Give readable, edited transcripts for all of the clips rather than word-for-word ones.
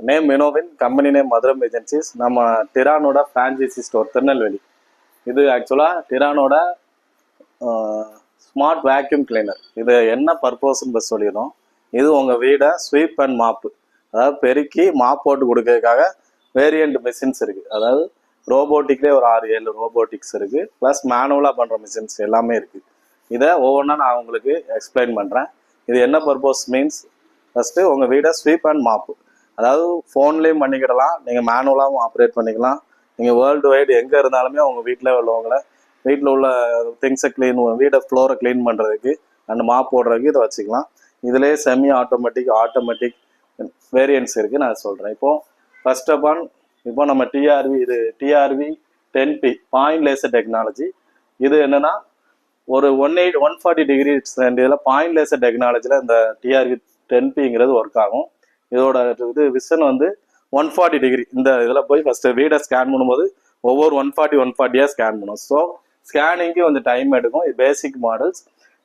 Name வினோவின், company name மதுரம் agencies. நம்ம டிரானோட franchisee store Tirunelveli. இது ஆக்சுவலாக டிரானோட ஸ்மார்ட் வேக்யூம் கிளீனர். இது என்ன பர்பஸ்ன்னு சொல்லிடுறோம். இது உங்கள் வீடை ஸ்வீப் அண்ட் மாப்பு, அதாவது பெருக்கி மாப் போட்டு கொடுக்கறதுக்காக வேரியண்ட் மிஷின்ஸ் இருக்குது. அதாவது ரோபோட்டிக்லேயே ஒரு 6-7 ரோபோட்டிக்ஸ் இருக்குது, ப்ளஸ் மேனுவலாக பண்ணுற மிஷின்ஸ் எல்லாமே இருக்குது. இதை ஒவ்வொன்றா நான் உங்களுக்கு எக்ஸ்பிளைன் பண்ணுறேன். இது என்ன பர்பஸ் மீன்ஸ், ஃபஸ்ட்டு உங்கள் வீடை ஸ்வீப் அண்ட் மாப்பு, அதாவது ஃபோன்லேயும் பண்ணிக்கிடலாம், நீங்கள் மேனுவலாகவும் ஆப்ரேட் பண்ணிக்கலாம். நீங்கள் வேர்ல்டு வைடு எங்கே இருந்தாலுமே உங்கள் வீட்டில் உள்ளவங்களை வீட்டில் உள்ள திங்ஸை க்ளீன், வீடை ஃப்ளோரை க்ளீன் பண்ணுறதுக்கு அண்ட் மாப் போடுறதுக்கு இதை வச்சுக்கலாம். இதிலே செமி ஆட்டோமேட்டிக் வேரியன்ட்ஸ் இருக்குது. நான் சொல்கிறேன். இப்போது ஃபர்ஸ்ட் ஆஃப் ஆல் இப்போ நம்ம டிஆர்வி 10P பாயிண்ட் லேசர் டெக்னாலஜி. இது என்னென்னா ஒரு 140 டிகிரி இதில் பாயிண்ட் லேசர் டெக்னாலஜியில் இந்த டிஆர்வி 10Pங்கிறது ஒர்க் ஆகும். இதோட இது விஷன் வந்து 140 டிகிரி. இந்த இதில் போய் ஃபஸ்ட்டு வீடை ஸ்கேன் பண்ணும்போது ஒவ்வொரு 140 ஸ்கேன் பண்ணும். ஸோ ஸ்கேனிங்க்கு கொஞ்சம் டைம் எடுக்கும். இது பேசிக் மாடல்ஸ்.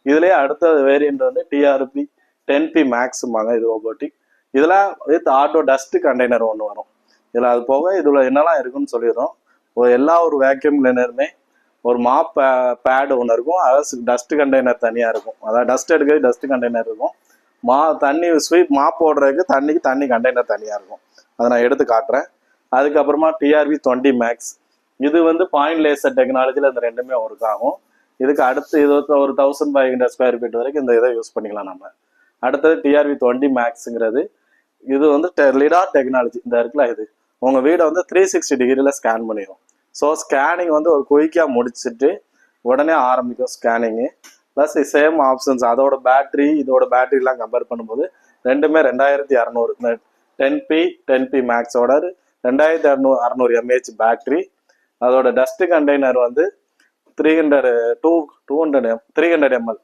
இதுலேயே அடுத்த வேரியண்ட் வந்து டிஆர்பி 10P மேக்ஸும்பாங்க. இது ரோபோட்டிக். இதில் வித் ஆட்டோ டஸ்ட் கண்டெய்னர் ஒன்று வரும். இதில் அது போக இதில் என்னெல்லாம் இருக்குன்னு சொல்லிடுறோம். எல்லா ஒரு வேக்யூம் கிளீனருமே ஒரு மாப் பேடு ஒன்று இருக்கும், அதாவது டஸ்ட் கண்டெய்னர் தனியாக இருக்கும். அதாவது டஸ்ட் எடுக்கிறது டஸ்ட் கண்டெய்னர் இருக்கும். தண்ணி ஸ்வீப் மாப் போடுறதுக்கு தண்ணி கண்டெய்னர் தனியாக இருக்கும். அதை நான் எடுத்து காட்டுறேன். அதுக்கப்புறமா டிஆர்வி 20 மேக்ஸ். இது வந்து பாயிண்ட் லேசர் டெக்னாலஜியில் இந்த ரெண்டுமே ஒர்க் ஆகும். இதுக்கு அடுத்து இது ஒரு 1500 ஸ்கொயர் ஃபீட் வரைக்கும் இந்த இதை யூஸ் பண்ணிக்கலாம் நம்ம. அடுத்தது டிஆர்வி 20 மேக்ஸுங்கிறது. இது வந்து லிடார் டெக்னாலஜி. இந்த இருக்குல்ல, இது உங்கள் வீடை வந்து 360 டிகிரியில் ஸ்கேன் பண்ணிடும். ஸோ ஸ்கேனிங் வந்து ஒரு குயிக்காக முடிச்சுட்டு உடனே ஆரம்பிக்கும் ஸ்கேனிங்கு. ப்ளஸ் சேம் ஆப்ஷன்ஸ், அதோட பேட்ரி இதோட பேட்டரிலாம் கம்பேர் பண்ணும்போது ரெண்டுமே 2200. இந்த 10P மேக்ஸோட 2200 mAh பேட்ரி. அதோட டஸ்ட் கண்டெய்னர் வந்து 300 ml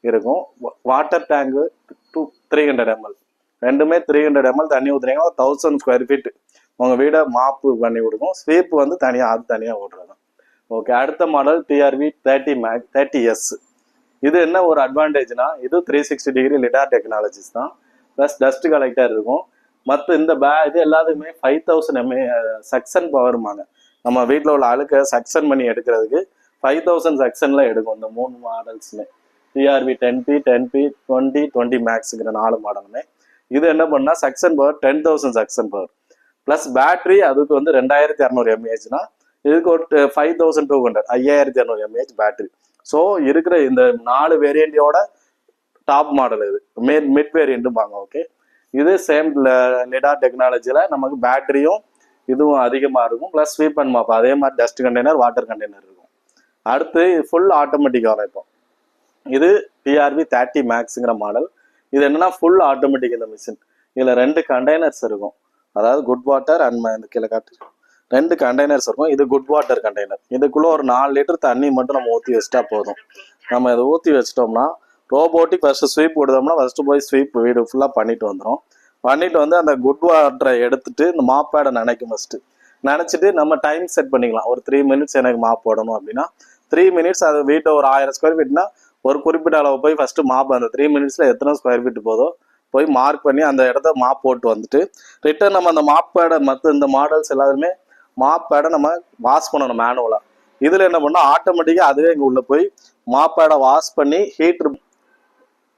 இருக்கும். Water tank 300 ml. ரெண்டுமே 300 ml தண்ணி ஊற்றுறீங்கன்னா 1000 ஸ்கொயர் ஃபீட் உங்கள் வீடை மாப்பு பண்ணி கொடுக்கும். ஸ்வீப் வந்து தனியாக ஓடுறது. ஓகே, அடுத்த மாடல் டிஆர்வி 30S. இது என்ன ஒரு அட்வான்டேஜ்னா, இது 360 டிகிரி லிடார் டெக்னாலஜிஸ் தான், ப்ளஸ் டஸ்ட் கலெக்டர் இருக்கும். மற்ற இந்த இது எல்லாத்துக்குமே 5000 சக்சன் பவர்மாங்க. நம்ம வீட்டில் உள்ள அழுக்கை சக்சன் பண்ணி எடுக்கிறதுக்கு 5000 சக்சனில் எடுக்கும் இந்த 3 மாடல்ஸுமே. டிஆர்வி 10P 20 மேக்ஸுங்கிற 4 மாடலுமே. இது என்ன பண்ணால் suction power 10,000 suction power, plus battery அதுக்கு வந்து 2200 mAhனா இதுக்கு ஒரு 5200 5200 mAh பேட்ரி. ஸோ இருக்கிற இந்த 4 வேரியண்ட்டோட டாப் மாடல் இது மிட் வேரியண்ட்டும்பாங்க. ஓகே, இது சேம் லிடார் டெக்னாலஜியில் நமக்கு பேட்டரியும் இதுவும் அதிகமாக இருக்கும், ப்ளஸ் ஸ்வீப் அண்ட் மாப் அதே மாதிரி டஸ்ட் கண்டெய்னர் வாட்டர் கண்டெய்னர் இருக்கும். அடுத்து ஃபுல் ஆட்டோமேட்டிக் வரும். இப்போ இது டிஆர்வி 30 மேக்ஸுங்கிற மாடல். இது என்னன்னா ஃபுல் ஆட்டோமேட்டிக் இந்த மிஷின். இதில் 2 கண்டெய்னர்ஸ் இருக்கும், அதாவது குட் வாட்டர் அண்ட் இந்த கீழே காட்டு 2 கண்டெய்னர்ஸ் இருக்கும். இது குட் வாட்டர் கண்டெய்னர். இதுக்குள்ளே ஒரு 4 லிட்டர் தண்ணி மட்டும் நம்ம ஊற்றி வச்சுட்டா போதும். நம்ம இதை ஊற்றி வச்சிட்டோம்னா ரோபோட்டிக் ஃபஸ்ட்டு ஸ்வீப் கொடுத்தோம்னா ஃபஸ்ட்டு போய் ஸ்வீப் வீடு ஃபுல்லாக பண்ணிட்டு வந்துடும். பண்ணிட்டு வந்து அந்த குட் வாட்டரை எடுத்துட்டு இந்த மாப்பேடை நினைக்கும். ஃபஸ்ட்டு நினச்சிட்டு நம்ம டைம் செட் பண்ணிக்கலாம். ஒரு 3 மினிட்ஸ் எனக்கு மாப் போடணும் அப்படின்னா 3 மினிட்ஸ். அது வீட்டை ஒரு 1000 ஸ்கொயர் ஃபீட்னா ஒரு குறிப்பிட்ட அளவு போய் ஃபஸ்ட்டு மாப் அந்த 3 மினிட்ஸில் எத்தனை ஸ்கொயர் ஃபீட் போதோ போய் மார்க் பண்ணி அந்த இடத்த மாப் போட்டு வந்துட்டு ரிட்டர்ன் நம்ம அந்த மாப் பேடை மற்ற இந்த மாடல்ஸ் எல்லாருமே மாப் பேடை நம்ம வாஷ் பண்ணணும் மேனுவலாக. இதில் என்ன பண்ணால் ஆட்டோமேட்டிக்காக அதுவே இங்கே உள்ளே போய் மாப் பேடை வாஷ் பண்ணி ஹீட்ரு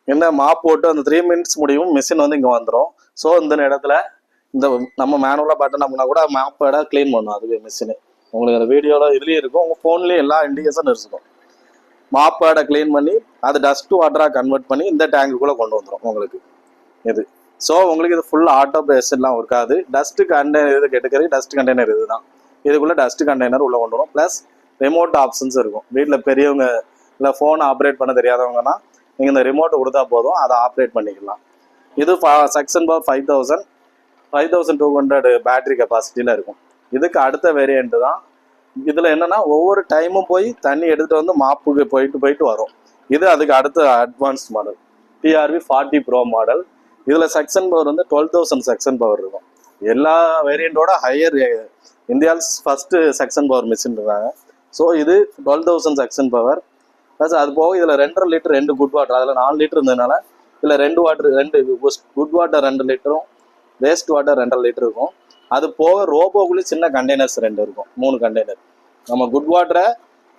என்ன மாப் போட்டு அந்த 3 மினிட்ஸ் முடியும் மிஷின் வந்து இங்கே வந்துடும். ஸோ இந்த இடத்துல இந்த நம்ம மேனுவலாக பட்டன் அப்படின்னா கூட மாப் பேடை க்ளீன் பண்ணும் அதுவே மிஷினு. உங்களுக்கு அந்த வீடியோவில் இதுலேயும் இருக்கும், உங்கள் ஃபோன்லேயும் எல்லா இண்டிகேஷனும் இருக்கும். மாப் பேடை க்ளீன் பண்ணி அது டஸ்ட் வாட்டராக கன்வெர்ட் பண்ணி இந்த டேங்குக்குள்ளே கொண்டு வந்துடும் உங்களுக்கு இது. ஸோ உங்களுக்கு இது ஃபுல் ஆட்டோ பேஸ்லாம் இருக்காது. டஸ்ட் கண்டெய்னர் இது எடுக்கிறது டஸ்ட் கண்டெய்னர் இது தான். இதுக்குள்ளே டஸ்ட் கண்டெய்னர் உள்ளே கொண்டு வரும். ப்ளஸ் ரிமோட் ஆப்ஷன்ஸ் இருக்கும். வீட்டில் பெரியவங்க இல்லை ஃபோனை ஆப்ரேட் பண்ண தெரியாதவங்கன்னா நீங்கள் இந்த ரிமோட்டை கொடுத்தா போதும், அதை ஆப்ரேட் பண்ணிக்கலாம். இது சக்சன் பவர் 5200 பேட்டரி கெப்பாசிட்டியில் இருக்கும். இதுக்கு அடுத்த வேரியண்ட்டு தான். இதில் என்னென்னா ஒவ்வொரு டைமும் போய் தண்ணி எடுத்துகிட்டு வந்து மாப்புக்கு போயிட்டு வரும். இது அதுக்கு அடுத்த அட்வான்ஸ் மாடல் டிஆர்வி 40 ப்ரோ மாடல். இதில் சக்சன் பவர் வந்து 12000 சக்சன் பவர் இருக்கும். எல்லா வேரியண்ட்டோட ஹையர் இந்தியாவில் ஃபஸ்ட்டு சக்சன் பவர் மிஷின் இருக்காங்க. ஸோ இது 12000 சக்சன் பவர். ப்ளஸ் அது போக இதில் 2.5 லிட்டர் 2 குட் வாட்டர், அதில் 4 லிட்டர் இருந்ததுனால இதில் 2 குட் வாட்டர் 2 லிட்டரும் வேஸ்ட் வாட்டர் 2.5 லிட்டர் இருக்கும். அது போக ரோபோக்குள்ளேயும் சின்ன கண்டெய்னர்ஸ் 2 இருக்கும், 3 கண்டெய்னர். நம்ம குட் வாட்டரை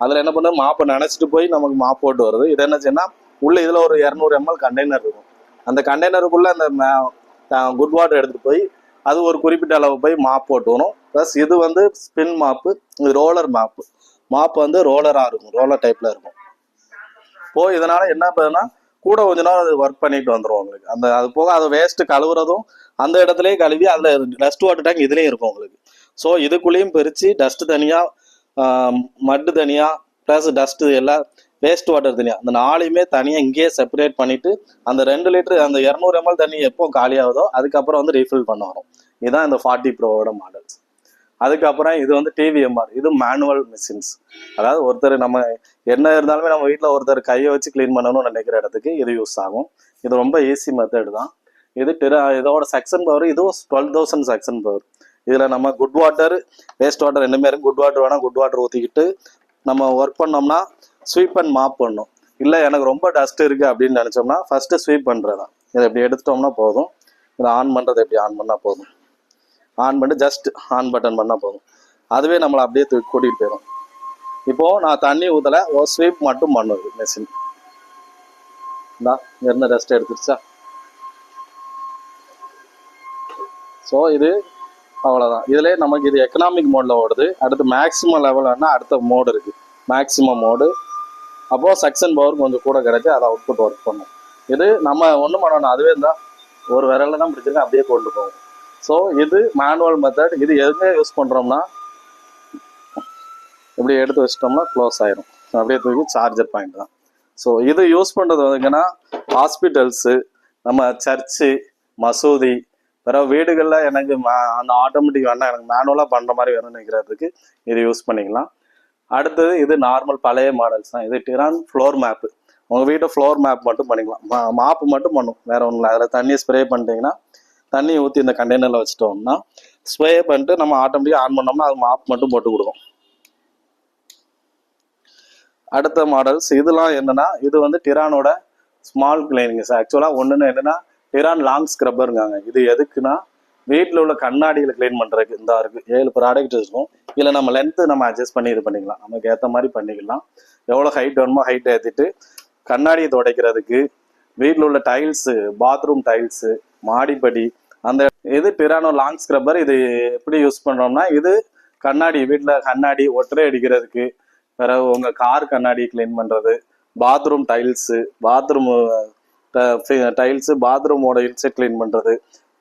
அதில் என்ன பண்ண மாப்பை நினச்சிட்டு போய் நமக்கு மாப் போட்டு வருது. இது என்ன செய்யணும், உள்ள இதில் ஒரு 200 ml கண்டெய்னர் இருக்கும். அந்த கண்டெய்னருக்குள்ளே அந்த குட் வாட்டர் எடுத்துகிட்டு போய் அது ஒரு குறிப்பிட்ட அளவு போய் மாப் போட்டு வரும். ப்ளஸ் இது வந்து ஸ்பின் மாப்பு, இது ரோலர் மாப்பு. மாப்பு வந்து ரோலராக இருக்கும், ரோலர் டைப்பில் இருக்கும். இப்போ இதனால் என்ன பண்ணுன்னா கூட கொஞ்ச நாள் அது ஒர்க் பண்ணிட்டு வந்துடும் உங்களுக்கு. அந்த அது போக அது வேஸ்ட்டு கழுவுறதும் அந்த இடத்துலயே கழுவி அதில் டஸ்ட் வாட்டர் டேங்க் இதுலேயும் இருக்கும் உங்களுக்கு. ஸோ இதுக்குள்ளேயும் பிரித்து டஸ்ட்டு தனியாக, மட்டு தனியாக, ப்ளஸ் டஸ்ட்டு எல்லாம் வேஸ்ட் வாட்டர் தனியாக, அந்த 4யுமே தனியாக இங்கேயே செப்பரேட் பண்ணிவிட்டு அந்த 2 லிட்டரு அந்த 200 ml தண்ணி எப்போ காலியாகுதோ அதுக்கப்புறம் வந்து ரீஃபில் பண்ண வரும். இதுதான் இந்த 40 ப்ரோவோட மாடல்ஸ். அதுக்கப்புறம் இது வந்து டிவிஎம்ஆர், இது மேனுவல் மிஷின்ஸ். அதாவது ஒருத்தர் நம்ம என்ன இருந்தாலுமே நம்ம வீட்டில் ஒருத்தர் கையை வச்சு க்ளீன் பண்ணணும்னு நினைக்கிற இடத்துக்கு இது யூஸ் ஆகும். இது ரொம்ப ஈஸி மெத்தட் தான். இது இதோட செக்ஷன் பவர் இதுவும் 12,000 செக்ஷன் பவர். இதில் நம்ம குட் வாட்டர் வேஸ்ட் வாட்டர் ரெண்டுமே இருக்கும். குட் வாட்டர் வேணால் குட் வாட்டர் ஊற்றிக்கிட்டு நம்ம ஒர்க் பண்ணோம்னா ஸ்வீப் அண்ட் மாப் பண்ணணும். இல்லை எனக்கு ரொம்ப டஸ்ட் இருக்குது அப்படின்னு நினச்சோம்னா ஃபஸ்ட்டு ஸ்வீப் பண்ணுறது தான். இதை எப்படி எடுத்துட்டோம்னா போதும். இதை ஆன் பண்ணுறது எப்படி ஆன் பண்ணால் போதும். ஆன் பண்ணிட்டு ஜஸ்ட் ஆன் பட்டன் பண்ணால் போதும், அதுவே நம்மளை அப்படியே கூட்டிகிட்டு போயிடும். இப்போது நான் தண்ணி ஊற்றலை, ஒரு ஸ்வீப் மட்டும் பண்ணுது மெஷின். இங்கேருந்து டஸ்ட் எடுத்துருச்சா. ஸோ இது அவ்வளோதான். இதிலே நமக்கு இது எக்கனாமிக் மோடில் ஓடுது. அடுத்து மேக்ஸிமம் லெவல்னா அடுத்த மோடு இருக்குது, மேக்ஸிமம் மோடு. அப்போது செக்ஷன் பவர் கொஞ்சம் கூட கிடைச்சி அதை அவுட்புட் ஒர்க் பண்ணும். இது நம்ம ஒன்றும் பண்ணணும், அதுவே இருந்தால் ஒரு விரலில் தான் பிடிச்சிருக்கேன் அப்படியே கொண்டு போகும். ஸோ இது மேனுவல் மெத்தட். இது எதுவுமே யூஸ் பண்ணுறோம்னா இப்படி எடுத்து வச்சிட்டோம்னா க்ளோஸ் ஆயிரும், அப்படியே தூக்கி சார்ஜர் பாயிண்ட் தான். ஸோ இது யூஸ் பண்ணுறது வந்துங்கன்னா ஹாஸ்பிட்டல்ஸு, நம்ம சர்ச்சு, மசூதி, வேற வீடுகளில் எனக்கு அந்த ஆட்டோமேட்டிக் வேணால் எனக்கு மேனுவலாக பண்ணுற மாதிரி வேணும்னு நினைக்கிறதுக்கு இது யூஸ் பண்ணிக்கலாம். அடுத்தது இது நார்மல் பழைய மாடல்ஸ் தான். இது டிரான் ஃப்ளோர் மேப்பு. உங்கள் வீட்டை ஃப்ளோர் மேப் மட்டும் பண்ணிக்கலாம், மாப்பு மட்டும் பண்ணும், வேற ஒன்றும் இல்லை. அதில் தண்ணியை ஸ்ப்ரே பண்ணிட்டீங்கன்னா தண்ணி ஊற்றி இந்த கண்டெய்னரில் வச்சுட்டோம்னா ஸ்ப்ரே பண்ணிட்டு நம்ம ஆட்டோமேட்டிக்காக ஆன் பண்ணோம்னா அது மாப் மட்டும் போட்டு கொடுக்கும். அடுத்த மாடல்ஸ் இதெல்லாம் என்னன்னா, இது வந்து டிரானோட ஸ்மால் கிளீனிங்ஸ். ஆக்சுவலாக ஒன்றுன்னு என்னன்னா டிரான் லாங் ஸ்க்ரப்பருங்காங்க. இது எதுக்குன்னா வீட்டில் உள்ள கண்ணாடிகளை க்ளீன் பண்ணுறதுக்கு. இந்த இருக்குது 7 ப்ராடக்ட் இருக்கும். இல்லை நம்ம லென்த்து நம்ம அட்ஜஸ்ட் பண்ணி இது பண்ணிக்கலாம், நமக்கு ஏற்ற மாதிரி பண்ணிக்கலாம். எவ்வளோ ஹைட் வேணுமோ ஹைட் ஏற்றிட்டு கண்ணாடியை துடைக்கிறதுக்கு, வீட்டில் உள்ள டைல்ஸு, பாத்ரூம் டைல்ஸு, மாடிப்படி, அந்த இது டிரானோ லாங் ஸ்க்ரப்பர். இது எப்படி யூஸ் பண்ணுறோம்னா, இது கண்ணாடி வீட்டில் கண்ணாடி ஒற்றை அடிக்கிறதுக்கு, வேற உங்கள் கார் கண்ணாடி க்ளீன் பண்ணுறது, பாத்ரூம் டைல்ஸு, பாத்ரூம் டைல்ஸு, பாத்ரூமோட இன்செட் க்ளீன் பண்ணுறது,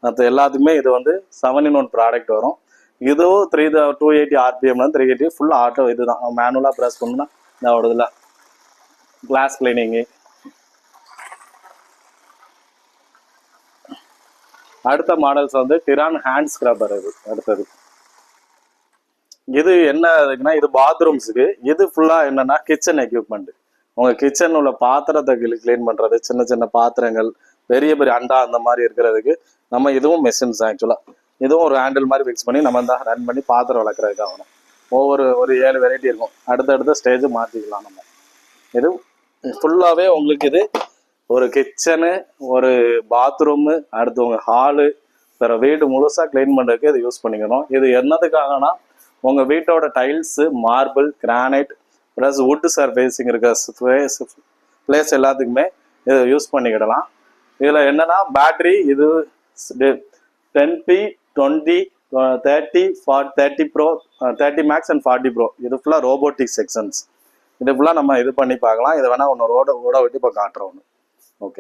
மற்ற எல்லாத்துக்குமே இது வந்து 7-in-1 ப்ராடக்ட் வரும். இதுவும் 280 RPM 380 ஃபுல் ஆட்டோ. இதுதான் மேனுவலாக ப்ரெஸ் பண்ணணும்னா இந்த ஓடுதுல கிளாஸ் கிளீனிங்கு. அடுத்த மாடல்ஸ் வந்து டிரான் ஹேண்ட் ஸ்க்ரப்பர். இது அடுத்தது இது என்ன இருக்குன்னா, இது பாத்ரூம்ஸுக்கு. இது ஃபுல்லாக என்னன்னா கிச்சன் எக்யூப்மெண்ட். உங்கள் கிச்சன் உள்ள பாத்திரத்தை க்ளீன் பண்ணுறது, சின்ன சின்ன பாத்திரங்கள், பெரிய பெரிய அண்டா அந்த மாதிரி இருக்கிறதுக்கு நம்ம இதுவும் மெஷின்ஸ். ஆக்சுவலாக இதுவும் ஒரு ஹேண்டில் மாதிரி ஃபிக்ஸ் பண்ணி நம்ம தான் ரன் பண்ணி பாத்திரம் வளர்க்குறதுக்கு ஆகணும். ஒரு 7 வெரைட்டி இருக்கும், அடுத்தடுத்த ஸ்டேஜ் மாற்றிக்கலாம் நம்ம. இது ஃபுல்லாகவே உங்களுக்கு இது ஒரு கிச்சனு, ஒரு பாத்ரூமு, அடுத்து உங்கள் ஹாலு, வேறு வீடு முழுசாக க்ளீன் பண்ணுறதுக்கு இது யூஸ் பண்ணிக்கணும். இது என்னதுக்காகனா உங்கள் வீட்டோட tiles, marble, granite plus wood surfacing இருக்க பிளேஸ் எல்லாத்துக்குமே இதை யூஸ் பண்ணிக்கிடலாம். இதில் என்னென்னா பேட்ரி இது 10P 20 30 30 Pro 30 Max and 40 Pro. இது ஃபுல்லாக ரோபோட்டிக் செக்ஷன்ஸ். இது ஃபுல்லாக நம்ம இது பண்ணி பார்க்கலாம். இதை வேணால் ஒன்று ஓட விட்டு இப்போ காட்டுறோம் ஒன்று. ஓகே.